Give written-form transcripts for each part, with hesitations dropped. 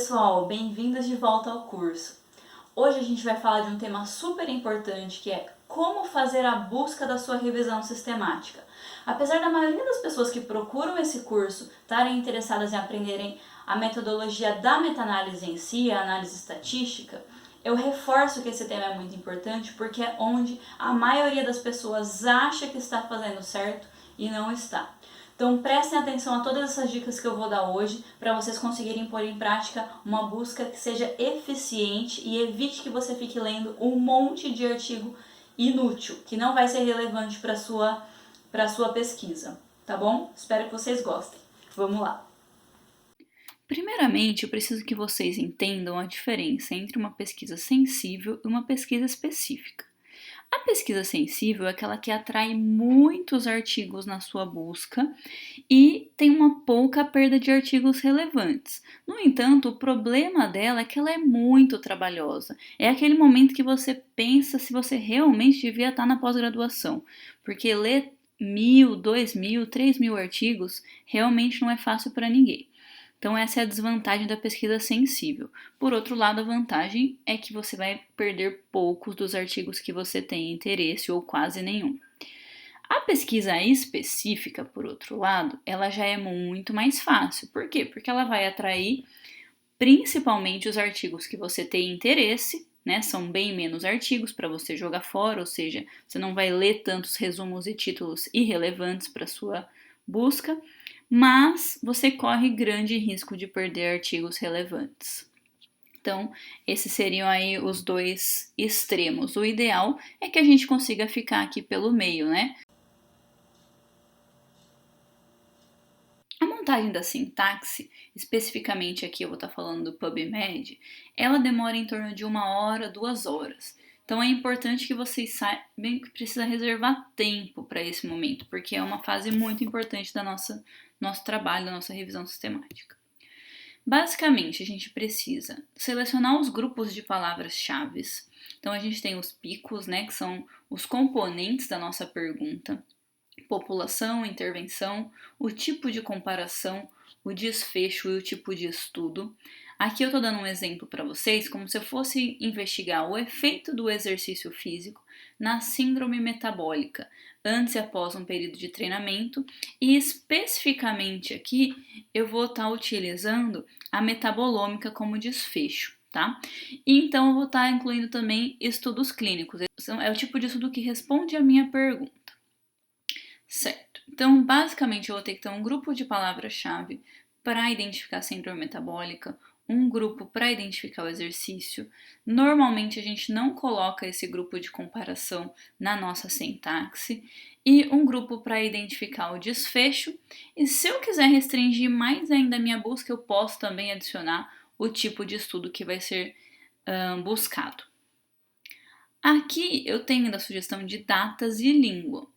pessoal, bem-vindos de volta ao curso. Hoje a gente vai falar de um tema super importante que é como fazer a busca da sua revisão sistemática. Apesar da maioria das pessoas que procuram esse curso estarem interessadas em aprenderem a metodologia da meta-análise em si, a análise estatística, eu reforço que esse tema é muito importante porque é onde a maioria das pessoas acha que está fazendo certo e não está. Então prestem atenção a todas essas dicas que eu vou dar hoje para vocês conseguirem pôr em prática uma busca que seja eficiente e evite que você fique lendo um monte de artigo inútil, que não vai ser relevante para a sua pesquisa, tá bom? Espero que vocês gostem. Vamos lá! Primeiramente, eu preciso que vocês entendam a diferença entre uma pesquisa sensível e uma pesquisa específica. A pesquisa sensível é aquela que atrai muitos artigos na sua busca e tem uma pouca perda de artigos relevantes. No entanto, o problema dela é que ela é muito trabalhosa. É aquele momento que você pensa se você realmente devia estar na pós-graduação, porque ler 1.000, 2.000, 3.000 artigos realmente não é fácil para ninguém. Então, essa é a desvantagem da pesquisa sensível. Por outro lado, a vantagem é que você vai perder poucos dos artigos que você tem interesse ou quase nenhum. A pesquisa específica, por outro lado, ela já é muito mais fácil. Por quê? Porque ela vai atrair principalmente os artigos que você tem interesse, né? São bem menos artigos para você jogar fora, ou seja, você não vai ler tantos resumos e títulos irrelevantes para sua busca, mas você corre grande risco de perder artigos relevantes. Então, esses seriam aí os dois extremos. O ideal é que a gente consiga ficar aqui pelo meio, né? A montagem da sintaxe, especificamente aqui eu vou estar falando do PubMed, ela demora em torno de 1 hora, 2 horas. Então é importante que vocês saibam que precisa reservar tempo para esse momento, porque é uma fase muito importante da nosso trabalho, da nossa revisão sistemática. Basicamente, a gente precisa selecionar os grupos de palavras-chave. Então a gente tem os picos, né, que são os componentes da nossa pergunta. População, intervenção, o tipo de comparação, o desfecho e o tipo de estudo. Aqui eu estou dando um exemplo para vocês, como se eu fosse investigar o efeito do exercício físico na síndrome metabólica, antes e após um período de treinamento, e especificamente aqui eu vou estar utilizando a metabolômica como desfecho. Tá? E então eu vou estar incluindo também estudos clínicos. É o tipo de estudo que responde à minha pergunta. Certo. Então, basicamente, eu vou ter que ter um grupo de palavras-chave para identificar a síndrome metabólica, um grupo para identificar o exercício. Normalmente, a gente não coloca esse grupo de comparação na nossa sintaxe e um grupo para identificar o desfecho. E se eu quiser restringir mais ainda a minha busca, eu posso também adicionar o tipo de estudo que vai ser buscado. Aqui eu tenho a sugestão de datas e língua.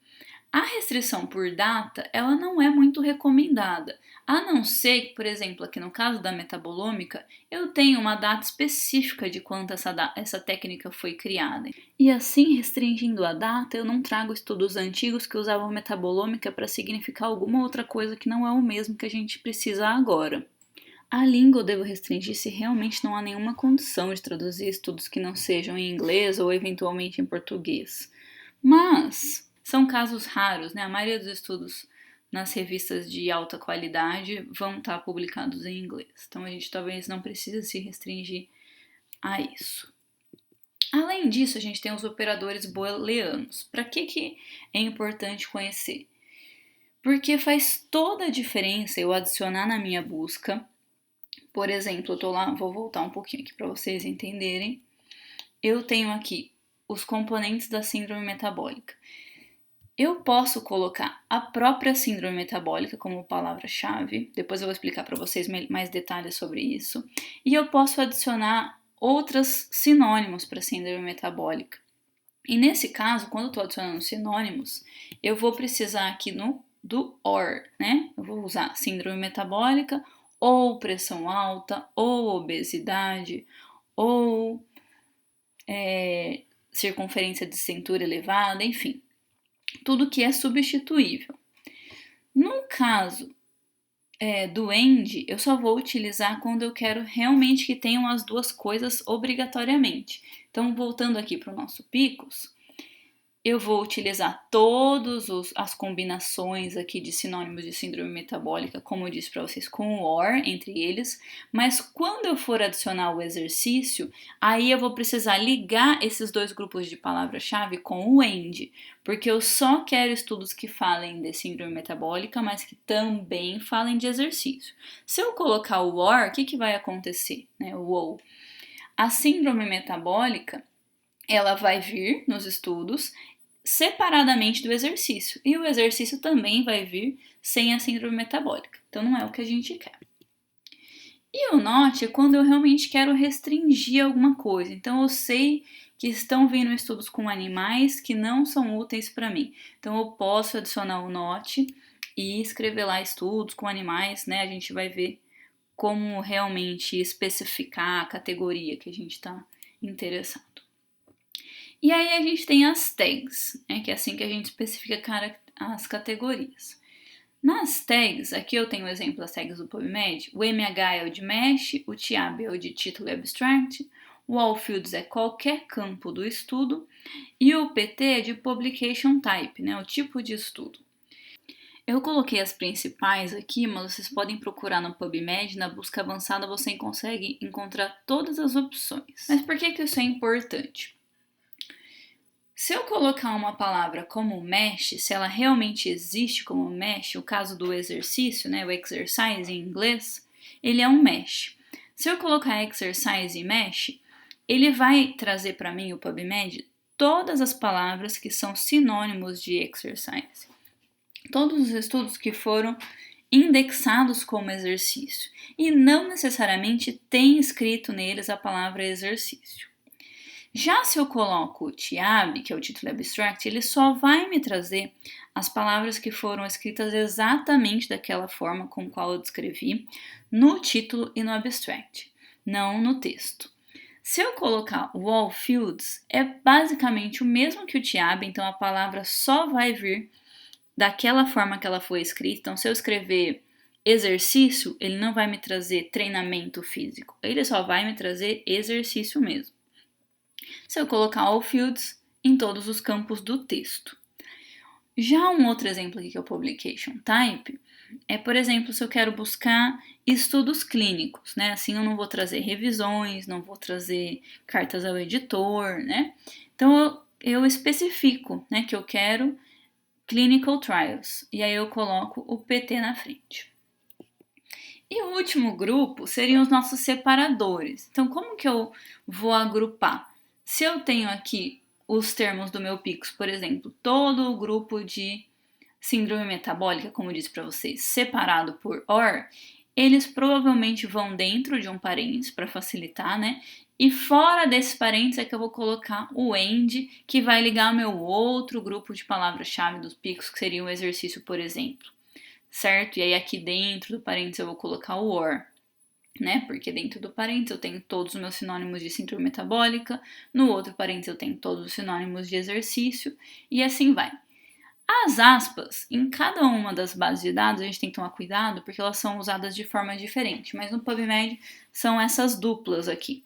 A restrição por data, ela não é muito recomendada, a não ser que, por exemplo, aqui no caso da metabolômica, eu tenho uma data específica de quando essa técnica foi criada. E assim, restringindo a data, eu não trago estudos antigos que usavam metabolômica para significar alguma outra coisa que não é o mesmo que a gente precisa agora. A língua eu devo restringir se realmente não há nenhuma condição de traduzir estudos que não sejam em inglês ou eventualmente em português. Mas são casos raros, né? A maioria dos estudos nas revistas de alta qualidade vão estar publicados em inglês. Então a gente talvez não precise se restringir a isso. Além disso, a gente tem os operadores booleanos. Para que é importante conhecer? Porque faz toda a diferença eu adicionar na minha busca. Por exemplo, eu tô lá, vou voltar um pouquinho aqui para vocês entenderem. Eu tenho aqui os componentes da síndrome metabólica. Eu posso colocar a própria síndrome metabólica como palavra-chave, depois eu vou explicar para vocês mais detalhes sobre isso, e eu posso adicionar outros sinônimos para síndrome metabólica. E nesse caso, quando eu estou adicionando sinônimos, eu vou precisar aqui do OR, né? Eu vou usar síndrome metabólica, ou pressão alta, ou obesidade, ou circunferência de cintura elevada, enfim, tudo que é substituível. No caso do end, eu só vou utilizar quando eu quero realmente que tenham as duas coisas obrigatoriamente. Então, voltando aqui para o nosso picos, eu vou utilizar todas as combinações aqui de sinônimos de síndrome metabólica, como eu disse para vocês, com o or entre eles, mas quando eu for adicionar o exercício, aí eu vou precisar ligar esses dois grupos de palavra-chave com o and, porque eu só quero estudos que falem de síndrome metabólica, mas que também falem de exercício. Se eu colocar o or, o que vai acontecer? Né? O ou. A síndrome metabólica, ela vai vir nos estudos separadamente do exercício. E o exercício também vai vir sem a síndrome metabólica. Então não é o que a gente quer. E o not é quando eu realmente quero restringir alguma coisa. Então eu sei que estão vindo estudos com animais que não são úteis para mim. Então eu posso adicionar o not e escrever lá estudos com animais, né? A gente vai ver como realmente especificar a categoria que a gente está interessado. E aí a gente tem as tags, né, que é assim que a gente especifica as categorias. Nas tags, aqui eu tenho o exemplo das tags do PubMed, o MH é o de mesh, o TIAB é o de título e abstract, o All Fields é qualquer campo do estudo e o PT é de publication type, né, o tipo de estudo. Eu coloquei as principais aqui, mas vocês podem procurar no PubMed, na busca avançada você consegue encontrar todas as opções. Mas por que isso é importante? Se eu colocar uma palavra como mesh, se ela realmente existe como mesh, o caso do exercício, né, o exercise em inglês, ele é um mesh. Se eu colocar exercise e mesh, ele vai trazer para mim, o PubMed, todas as palavras que são sinônimos de exercise. Todos os estudos que foram indexados como exercício. E não necessariamente tem escrito neles a palavra exercício. Já se eu coloco o TIAB, que é o título abstract, ele só vai me trazer as palavras que foram escritas exatamente daquela forma com qual eu descrevi no título e no abstract, não no texto. Se eu colocar o all fields, é basicamente o mesmo que o TIAB, então a palavra só vai vir daquela forma que ela foi escrita. Então, se eu escrever exercício, ele não vai me trazer treinamento físico, ele só vai me trazer exercício mesmo. Se eu colocar all fields em todos os campos do texto. Já um outro exemplo aqui que é o publication type é, por exemplo, se eu quero buscar estudos clínicos, né? Assim eu não vou trazer revisões, não vou trazer cartas ao editor, né? Então eu especifico, né, que eu quero clinical trials e aí eu coloco o PT na frente. E o último grupo seriam os nossos separadores. Então, como que eu vou agrupar? Se eu tenho aqui os termos do meu PICOS, por exemplo, todo o grupo de síndrome metabólica, como eu disse para vocês, separado por OR, eles provavelmente vão dentro de um parênteses para facilitar, né? E fora desse parênteses é que eu vou colocar o AND, que vai ligar ao meu outro grupo de palavras-chave dos PICOS, que seria um exercício, por exemplo. Certo? E aí aqui dentro do parênteses eu vou colocar o OR, né? Porque dentro do parênteses eu tenho todos os meus sinônimos de síndrome metabólica, no outro parênteses eu tenho todos os sinônimos de exercício, e assim vai. As aspas, em cada uma das bases de dados, a gente tem que tomar cuidado porque elas são usadas de forma diferente, mas no PubMed são essas duplas aqui.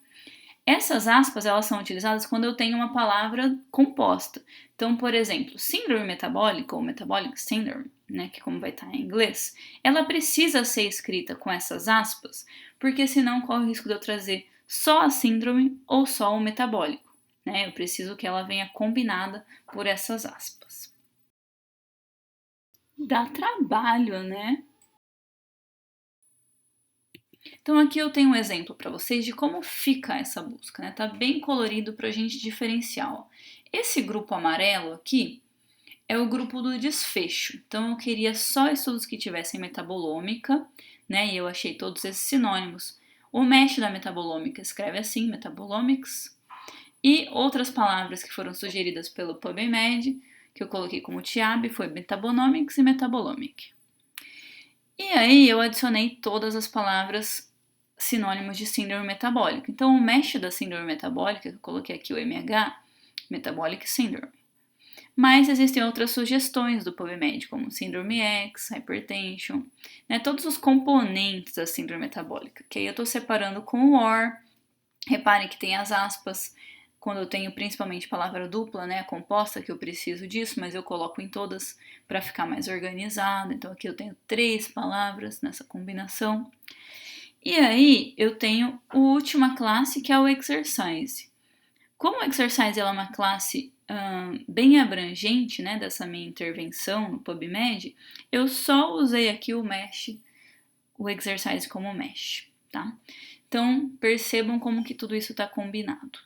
Essas aspas, elas são utilizadas quando eu tenho uma palavra composta. Então, por exemplo, síndrome metabólica ou metabolic syndrome, né, que como vai estar em inglês, ela precisa ser escrita com essas aspas, porque senão corre o risco de eu trazer só a síndrome ou só o metabólico, né? Eu preciso que ela venha combinada por essas aspas. Dá trabalho, né? Então aqui eu tenho um exemplo para vocês de como fica essa busca, né? Tá bem colorido para a gente diferenciar. Ó. Esse grupo amarelo aqui é o grupo do desfecho. Então eu queria só estudos que tivessem metabolômica, né? E eu achei todos esses sinônimos. O mesh da metabolômica escreve assim, metabolomics. E outras palavras que foram sugeridas pelo PubMed, que eu coloquei como TIAB, foi metabonomics e metabolomic. E aí eu adicionei todas as palavras sinônimos de síndrome metabólica. Então o mesh da síndrome metabólica, que eu coloquei aqui o MH, metabolic syndrome. Mas existem outras sugestões do PubMed, como síndrome X, hypertension, né, todos os componentes da síndrome metabólica, que aí eu estou separando com o OR. Reparem que tem as aspas, quando eu tenho principalmente palavra dupla, né, composta, que eu preciso disso, mas eu coloco em todas para ficar mais organizado. Então aqui eu tenho 3 palavras nessa combinação. E aí eu tenho a última classe, que é o exercise. Como o exercise é uma classe bem abrangente, né, dessa minha intervenção no PubMed, eu só usei aqui o mesh, o exercise como mesh, tá? Então percebam como que tudo isso está combinado.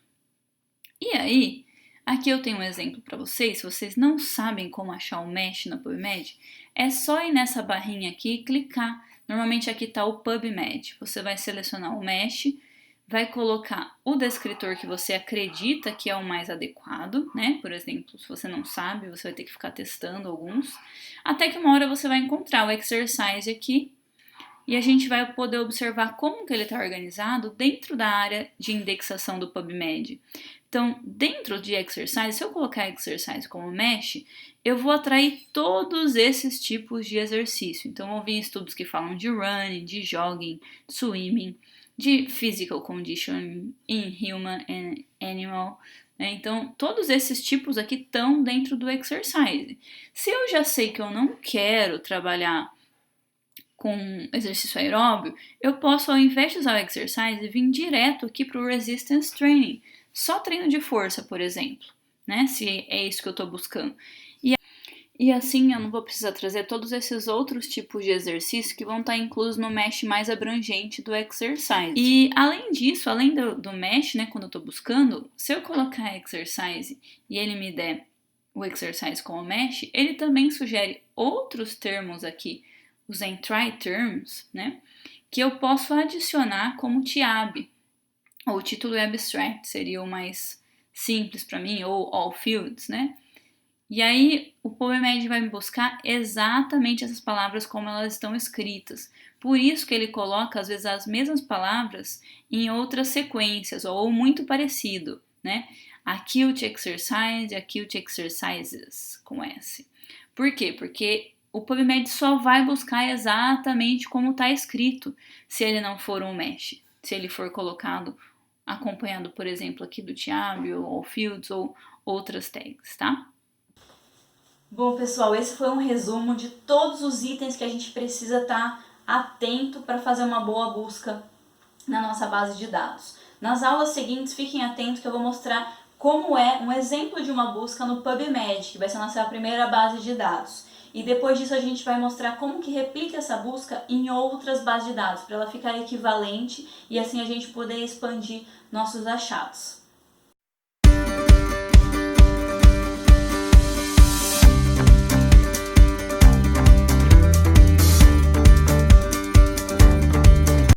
E aí, aqui eu tenho um exemplo para vocês. Se vocês não sabem como achar o mesh na PubMed, é só ir nessa barrinha aqui e clicar. Normalmente aqui está o PubMed. Você vai selecionar o mesh, vai colocar o descritor que você acredita que é o mais adequado, né? Por exemplo, se você não sabe, você vai ter que ficar testando alguns, até que uma hora você vai encontrar o exercise aqui e a gente vai poder observar como que ele está organizado dentro da área de indexação do PubMed. Então, dentro de exercise, se eu colocar exercise como mesh, eu vou atrair todos esses tipos de exercício. Então, vão vir estudos que falam de running, de jogging, swimming, de physical condition in human and animal. Né? Então, todos esses tipos aqui estão dentro do exercise. Se eu já sei que eu não quero trabalhar com exercício aeróbio, eu posso, ao invés de usar o exercise, vir direto aqui para o resistance training. Só treino de força, por exemplo, né? Se é isso que eu estou buscando. E assim eu não vou precisar trazer todos esses outros tipos de exercício que vão estar inclusos no mesh mais abrangente do exercise. E além disso, além do mesh, né, quando eu estou buscando, se eu colocar exercise e ele me der o exercise com o mesh, ele também sugere outros termos aqui, os entry terms, né, que eu posso adicionar como TIAB, ou título abstract seria o mais simples para mim, ou all fields, né? E aí o PubMed vai me buscar exatamente essas palavras como elas estão escritas. Por isso que ele coloca às vezes as mesmas palavras em outras sequências ou muito parecido, né? Acute exercise, acute exercises com S. Por quê? Porque o PubMed só vai buscar exatamente como está escrito, se ele não for um mesh, se ele for colocado acompanhado, por exemplo, aqui do TIAB ou fields ou outras tags, tá? Bom, pessoal, esse foi um resumo de todos os itens que a gente precisa estar atento para fazer uma boa busca na nossa base de dados. Nas aulas seguintes, fiquem atentos que eu vou mostrar como é um exemplo de uma busca no PubMed, que vai ser a nossa primeira base de dados. E depois disso a gente vai mostrar como que replica essa busca em outras bases de dados, para ela ficar equivalente e assim a gente poder expandir nossos achados.